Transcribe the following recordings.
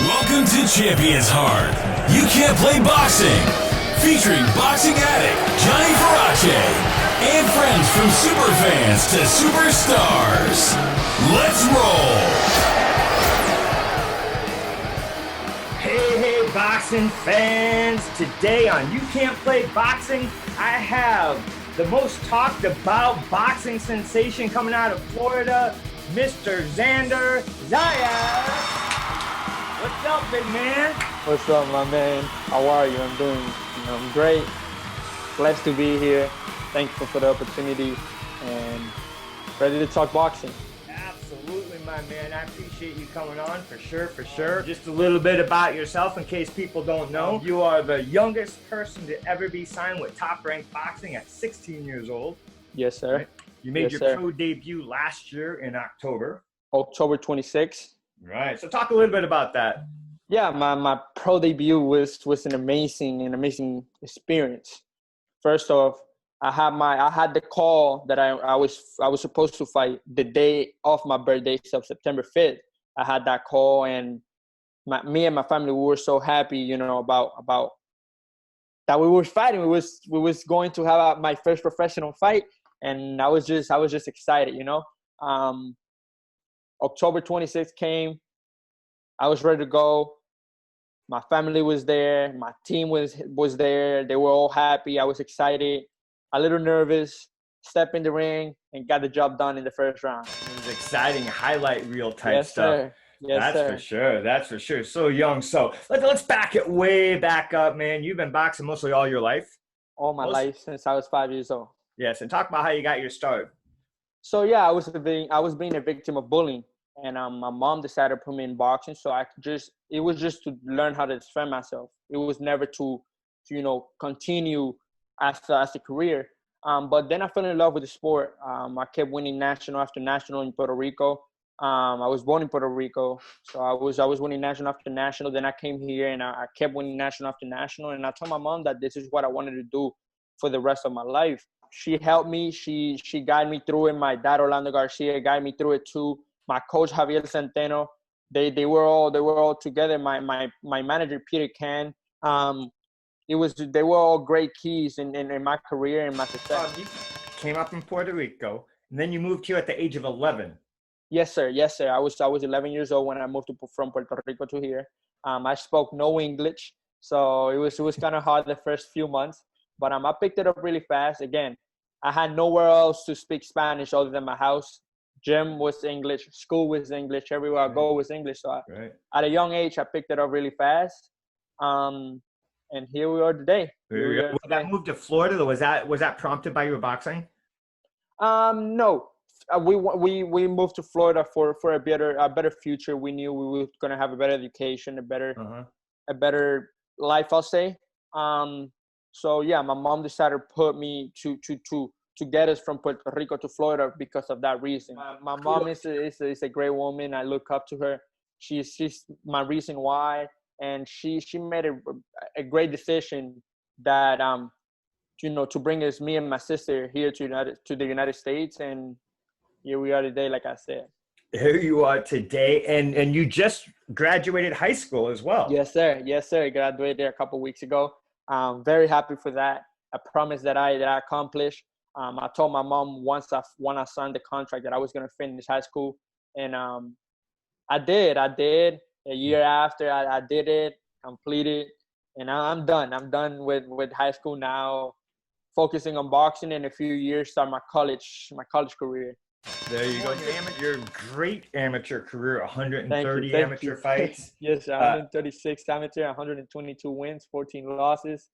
Welcome to ChampionsHeart. You can't play boxing. Featuring boxing addict Johnny Farace and friends from superfans to superstars. Let's roll. Hey, boxing fans. Today on You Can't Play Boxing, I have the most talked about boxing sensation coming out of Florida, Mr. Xander Zayas. What's up, big man? What's up, my man? How are you? I'm great. Blessed to be here. Thankful for the opportunity and ready to talk boxing. Absolutely, my man. I appreciate you coming on for sure. Just a little bit about yourself in case people don't know. You are the youngest person to ever be signed with Top Rank Boxing at 16 years old. Yes, sir. Right? You made your pro debut last year in October. October 26th. Right. So talk a little bit about that. Yeah, my pro debut was an amazing experience. First off, I had the call that I was supposed to fight the day of my birthday, so September 5th. I had that call, and me and my family, we were so happy, about that we were fighting. We was going to have my first professional fight, and I was just excited, October 26th came. I was ready to go. My family was there. My team was there. They were all happy. I was excited, a little nervous, stepped in the ring, and got the job done in the first round. It was exciting, highlight reel type stuff. Sir. Yes, sir. That's for sure. So young. So let's back it way back up, man. You've been boxing mostly all your life? All my life since I was 5 years old. Yes, and talk about how you got your start. So yeah, I was being a victim of bullying, and my mom decided to put me in boxing. So it was just to learn how to defend myself. It was never to continue as a career. But then I fell in love with the sport. I kept winning national after national in Puerto Rico. I was born in Puerto Rico, so I was winning national after national. Then I came here and I kept winning national after national. And I told my mom that this is what I wanted to do for the rest of my life. She helped me. She guided me through it. My dad, Orlando Garcia, guided me through it too. My coach, Javier Centeno, they were all together. My manager, Peter Can. They were all great keys in my career and my success. You came up in Puerto Rico, and then you moved here at the age of 11. Yes, sir. I was 11 years old when I moved from Puerto Rico to here. I spoke no English, so it was kind of hard the first few months. But I picked it up really fast. Again, I had nowhere else to speak Spanish other than my house. Gym was English. School was English. Everywhere I go was English. So at a young age, I picked it up really fast. And here we are today. Was that move to Florida? Was that prompted by your boxing? No. We moved to Florida for a better future. We knew we were going to have a better education, a better life, I'll say. So yeah, my mom decided to put me to get us from Puerto Rico to Florida because of that reason. My mom is a great woman. I look up to her. She's my reason why, and she made a great decision that to bring us, me and my sister, here to the United States, and here we are today. Like I said, here you are today, and you just graduated high school as well. Yes, sir. I graduated a couple weeks ago. I'm very happy for that. A promise that I accomplished. I told my mom once I signed the contract that I was going to finish high school, and I did. A year after, I did it, completed, and I'm done. I'm done with high school now, focusing on boxing. In a few years, start my college career. There you go. Your great amateur career, 130 amateur fights. Yes, 136 amateur, 122 wins, 14 losses.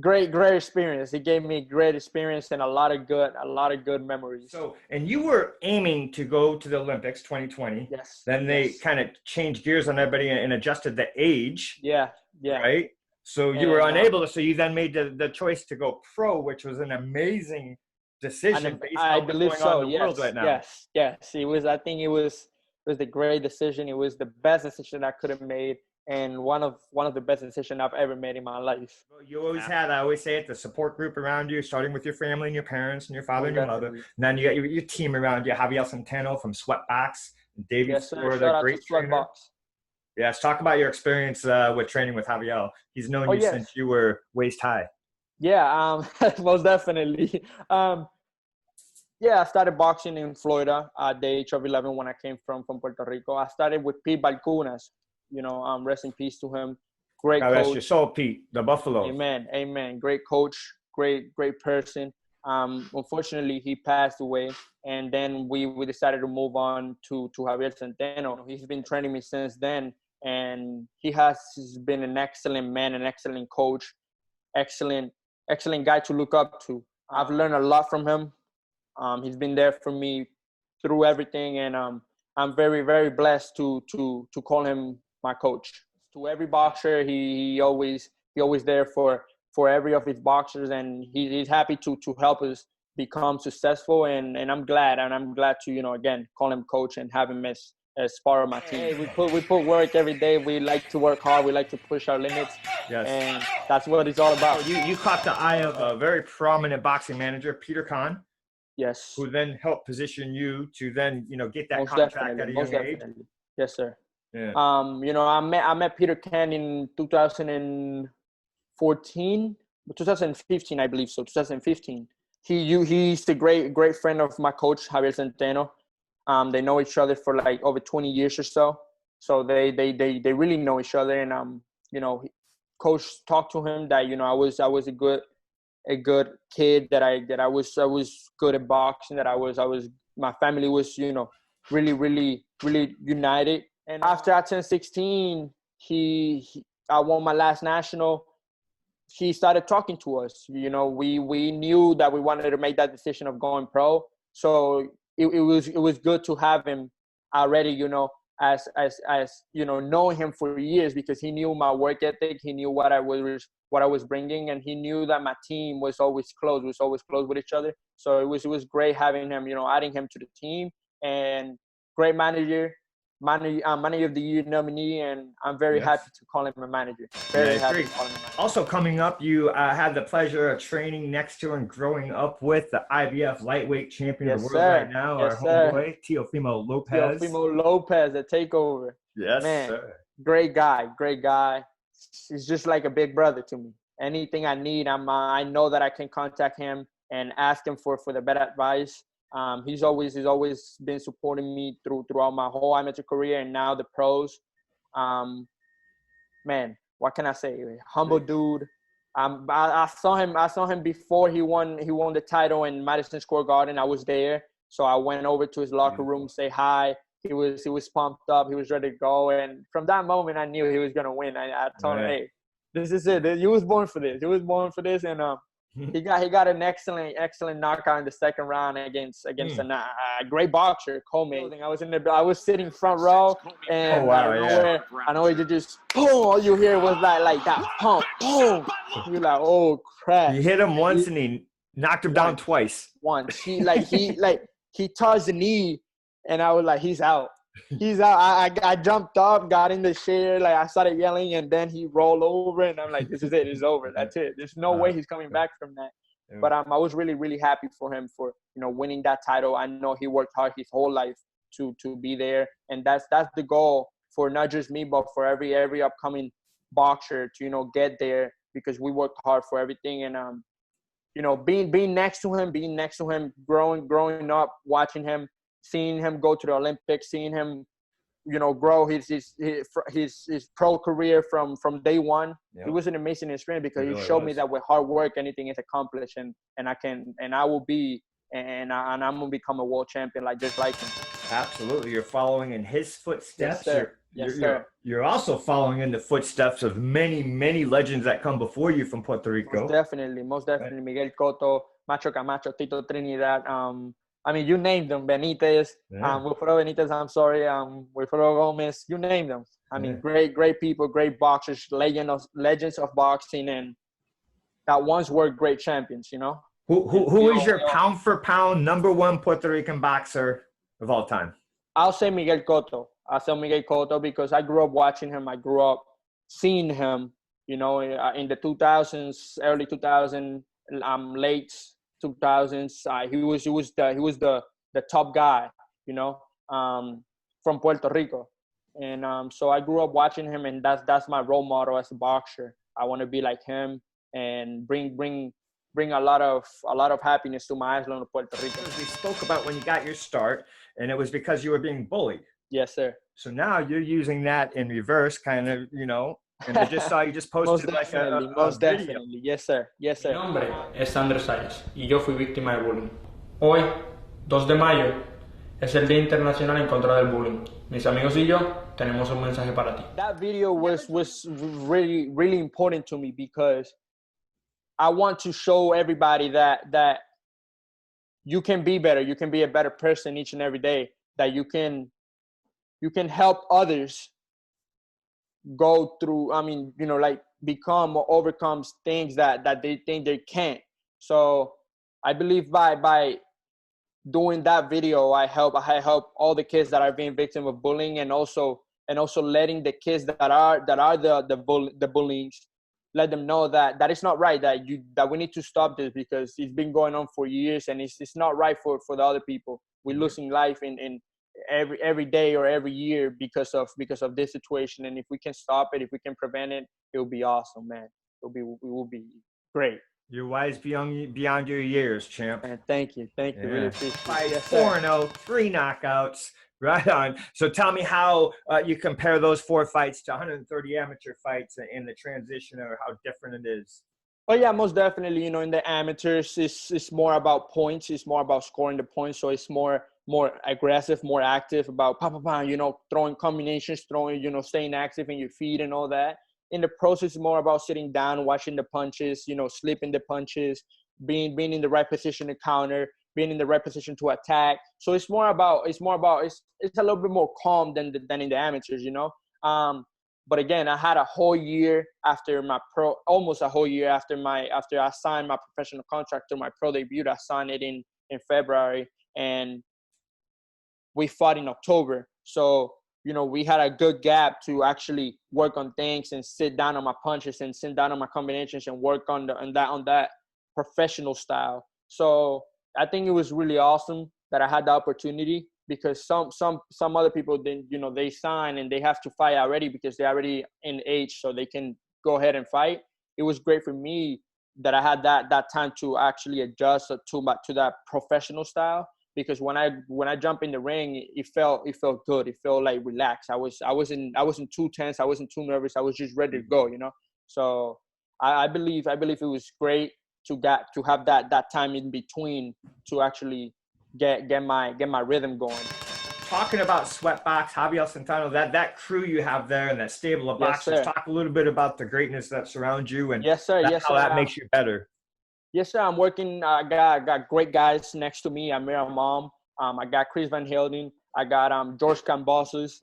Great experience. It gave me great experience and a lot of good memories. So, and you were aiming to go to the Olympics 2020. Yes. Then they kind of changed gears on everybody and adjusted the age. Yeah. Right. So you were unable to. So you then made the choice to go pro, which was an amazing decision based on what's going on in the world right now. Yes. It was. I think it was the great decision. It was the best decision I could have made, and one of the best decisions I've ever made in my life. Well, you always had, I always say it, the support group around you, starting with your family and your parents and your father and your mother. And then you got your team around you, Javier Centeno from Sweatbox Davey Yes, sir. Florida, Shout out to great trainer. Sweatbox. Yes, talk about your experience with training with Javier. He's known Oh, you yes. since you were waist high. Yeah, most definitely. Yeah, I started boxing in Florida at the age of 11 when I came from Puerto Rico. I started with Pete Balcunas. Rest in peace to him. Great God rest your coach. soul, Pete, the Buffalo. Amen. Amen. Great coach. Great person. Unfortunately, he passed away, and then we decided to move on to Javier Centeno. He's been training me since then, and he has been an excellent man, an excellent coach, excellent guy to look up to. I've learned a lot from him. He's been there for me through everything, and I'm very, very blessed to call him my coach. To every boxer, he always there for every of his boxers, and he's happy to help us become successful. And I'm glad to again call him coach and have him as part of my team. Hey, we put work every day. We like to work hard. We like to push our limits. Yes. And that's what it's all about. You caught the eye of a very prominent boxing manager, Peter Kahn. Yes. Who then helped position you to then, get that Most contract at a young age? Yes, sir. Yeah. I met Peter Kahn in 2015, I believe so. 2015. He's the great friend of my coach Javier Centeno. They know each other for like over 20 years or so. So they really know each other, and coach talked to him that I was a good kid, that I was good at boxing, that I was my family was really united. And after I turned 16, I won my last national. He started talking to us. We knew that we wanted to make that decision of going pro. So it was good to have him already, as knowing him for years, because he knew my work ethic. He knew what I was bringing, and he knew that my team was always close with each other. So it was great having him, adding him to the team. And great manager of the year nominee, and I'm very happy to call him a manager. Very happy to call him a manager. Also coming up, you had the pleasure of training next to and growing up with the IBF lightweight champion of the world right now, our homeboy, Teofimo Lopez. Teofimo Lopez, a takeover. Yes, man, sir. Great guy. He's just like a big brother to me. Anything I need, I know that I can contact him and ask him for the better advice. He's always been supporting me throughout my whole amateur career, and now the pros. Man, what can I say? Humble dude. I saw him before he won the title in Madison Square Garden. I was there, so I went over to his locker room, say hi. He was pumped up. He was ready to go, and from that moment, I knew he was gonna win. I told him, hey, this is it. You was born for this. You was born for this, and he got an excellent knockout in the second round against a great boxer, Comey. I was sitting front row, and I know you just boom. All you hear was like that pump, boom. You're like, oh crap! You hit him once, and he knocked him down twice. Once he touched the knee, and I was like, he's out. He's out. I jumped up, got in the chair, like I started yelling, and then he rolled over, and I'm like, this is it. It's over. That's it. There's no way he's coming back from that. Yeah. But I was really, really happy for him for winning that title. I know he worked hard his whole life to be there, and that's the goal for not just me, but for every upcoming boxer to get there, because we worked hard for everything. And being next to him, growing up, watching him. Seeing him go to the Olympics, seeing him, grow his pro career from day one. Yep. It was an amazing experience, because he showed me that with hard work, anything is accomplished, and I will be, and I'm gonna become a world champion just like him. Absolutely, you're following in his footsteps. Yes, sir. You're also following in the footsteps of many legends that come before you from Puerto Rico. Most definitely, right. Miguel Cotto, Macho Camacho, Tito Trinidad. I mean, you named them, Benitez, Wilfredo Benitez, I'm sorry, Wilfredo Gomez, you named them. I mean, great people, great boxers, legends of boxing, and that once were great champions, Who is your pound for pound number one Puerto Rican boxer of all time? I'll say Miguel Cotto. Because I grew up watching him. I grew up seeing him, in the 2000s, early 2000s, late 2000s. He was the top guy, from Puerto Rico. And so I grew up watching him, and that's my role model as a boxer. I want to be like him and bring a lot of happiness to my island of Puerto Rico. We spoke about when you got your start, and it was because you were being bullied. Yes, sir. So now you're using that in reverse, kind of, and I just saw you just posted most definitely. Yes, sir. Yes, sir. Mi nombre es Xander Zayas y yo fui víctima de bullying. Hoy, 2 de mayo, es el Día Internacional en contra del bullying. Mis amigos y yo tenemos un mensaje para ti. That video was really, really important to me because I want to show everybody that you can be better. You can be a better person each and every day. That you can help others go through, become or overcome things that they think they can't. So I believe by doing that video, I help all the kids that are being victim of bullying, and also letting the kids that are the bullies, let them know that it's not right, that we need to stop this because it's been going on for years, and it's not right for the other people. We're losing life in every day or every year because of this situation. And if we can stop it, if we can prevent it, it'll be awesome, man. It will be great. You're wise beyond your years, champ. And thank you. Really appreciate it. Yes, 4-0, 3 knockouts. Right on. So tell me how you compare those 4 fights to 130 amateur fights in the transition, or how different it is. Oh yeah, most definitely. In the amateurs, it's more about points. It's more about scoring the points. So it's more aggressive, more active, about throwing combinations, staying active in your feet and all that. In the process, it's more about sitting down, watching the punches, slipping the punches, being in the right position to counter, being in the right position to attack. So it's a little bit more calm than in the amateurs, But again, I had a whole year after almost a whole year after I signed my professional contract to my pro debut. I signed it in February, and we fought in October. So, we had a good gap to actually work on things and sit down on my punches and sit down on my combinations and work on that professional style. So I think it was really awesome that I had the opportunity, because some other people, they sign and they have to fight already because they're already in age, so they can go ahead and fight. It was great for me that I had that time to actually adjust to that professional style, because when I jump in the ring, it felt good. It felt like relaxed. I wasn't too tense. I wasn't too nervous. I was just ready to go, So I believe it was great to have that time in between to actually get my rhythm going. Talking about Sweatbox, Javier Centeno, that crew you have there and that stable of boxers, Yes, talk a little bit about the greatness that surrounds you and yes, sir. how that makes you better. Yes, sir. I'm working. I got great guys next to me. Amir Imam. I got Chris Van Helden. I got George Cambosos.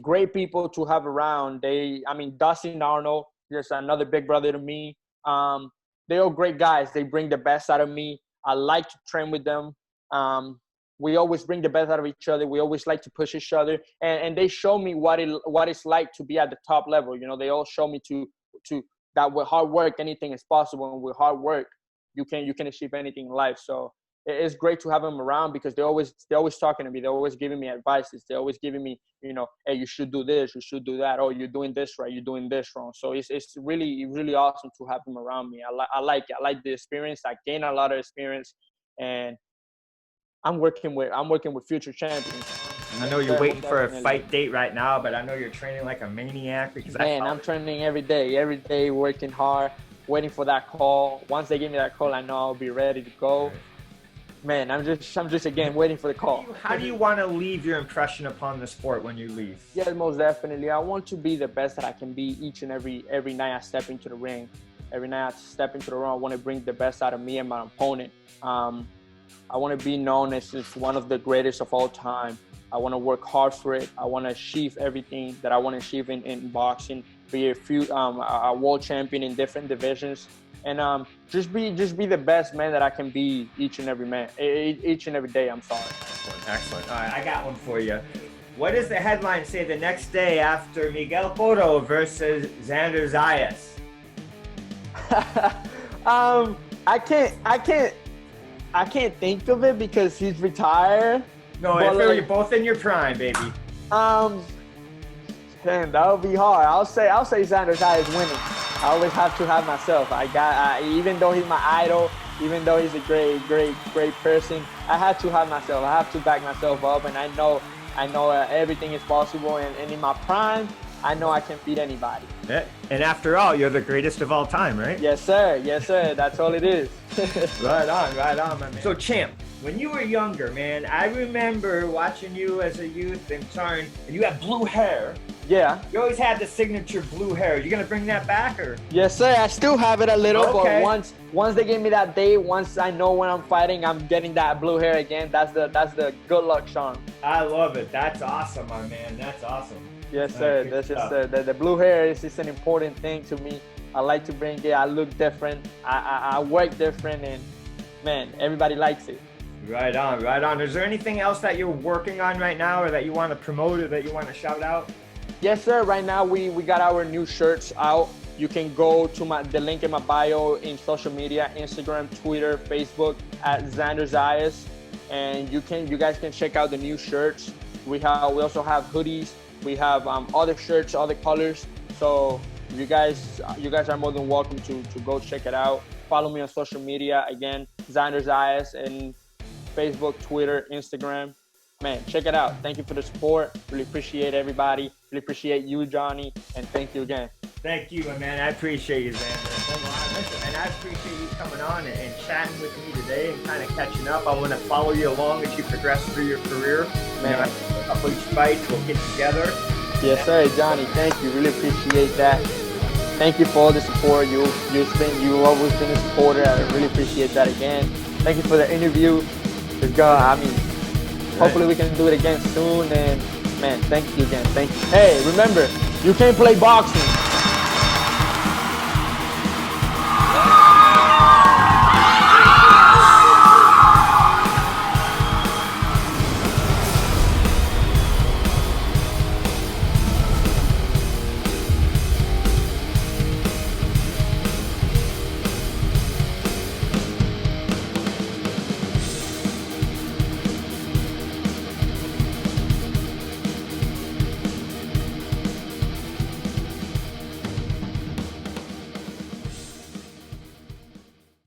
Great people to have around. Dustin Arnold, just another big brother to me. They're all great guys. They bring the best out of me. I like to train with them. We always bring the best out of each other. We always like to push each other, and they show me what it's like to be at the top level. They all show me to that with hard work, anything is possible, and with hard work, you can achieve anything in life. So it's great to have them around, because they're always talking to me. They're always giving me advices. They're always giving me, hey, you should do this, you should do that. Oh, you're doing this right, you're doing this wrong. So it's really, really awesome to have them around me. I like it. I like the experience. I gain a lot of experience, and I'm working with future champions. I know you're waiting for a fight date right now, but I know you're training like a maniac, because I'm training every day, working hard, waiting for that call. Once they give me that call, I know I'll be ready to go. Right. Man, I'm just again waiting for the call. How do you want to leave your impression upon the sport when you leave? Yeah, most definitely. I want to be the best that I can be each and every night I step into the ring. Every night I step into the ring, I want to bring the best out of me and my opponent. I want to be known as one of the greatest of all time. I want to work hard for it. I want to achieve everything that I want to achieve in boxing, be a world champion in different divisions, and just be the best man that I can be each and every day. I'm sorry. Excellent. All right, I got one for you. What does the headline say the next day after Miguel Cotto versus Xander Zayas? I can't think of it because he's retired. No, I feel you're both in your prime, baby. Man, that would be hard. I'll say Xander Zayas is winning. I always have to have myself. Even though he's my idol, even though he's a great person, I have to have myself. I have to back myself up, and I know everything is possible. And in my prime, I know I can beat anybody. Yeah. And after all, you're the greatest of all time, right? Yes, sir. Yes, sir. That's all it is. Right on, my man. So, Champ, when you were younger, man, I remember watching you as a youth and you had blue hair. Yeah. You always had the signature blue hair. You gonna bring that back, or? Yes, sir. I still have it a little, okay. But once they give me that date, once I know when I'm fighting, I'm getting that blue hair again. That's the good luck charm. I love it. That's awesome, my man. That's awesome. Yes, sir. That's just the blue hair is just an important thing to me. I like to bring it. I look different. I work different, and man, everybody likes it. Right on, right on. Is there anything else that you're working on right now, or that you want to promote, or that you want to shout out? Yes, sir. Right now, we got our new shirts out. You can go to the link in my bio in social media, Instagram, Twitter, Facebook at Xander Zayas, and you guys can check out the new shirts. We also have hoodies. We have other shirts, other colors. So you guys are more than welcome to go check it out. Follow me on social media again, Xander Zayas, and Facebook, Twitter, Instagram. Man, check it out. Thank you for the support. Really appreciate everybody. Really appreciate you, Johnny, and thank you again. Thank you, my man. I appreciate you, Xander. Listen, and I appreciate you coming on and chatting with me today and kind of catching up. I want to follow you along as you progress through your career. Man, a couple each fights, we'll get together. Yes, sir, Johnny. Thank you. Really appreciate that. Thank you for all the support. You've always been a supporter. I really appreciate that again. Thank you for the interview. Hopefully we can do it again soon. And man, thank you again. Thank you. Hey, remember, you can't play boxing.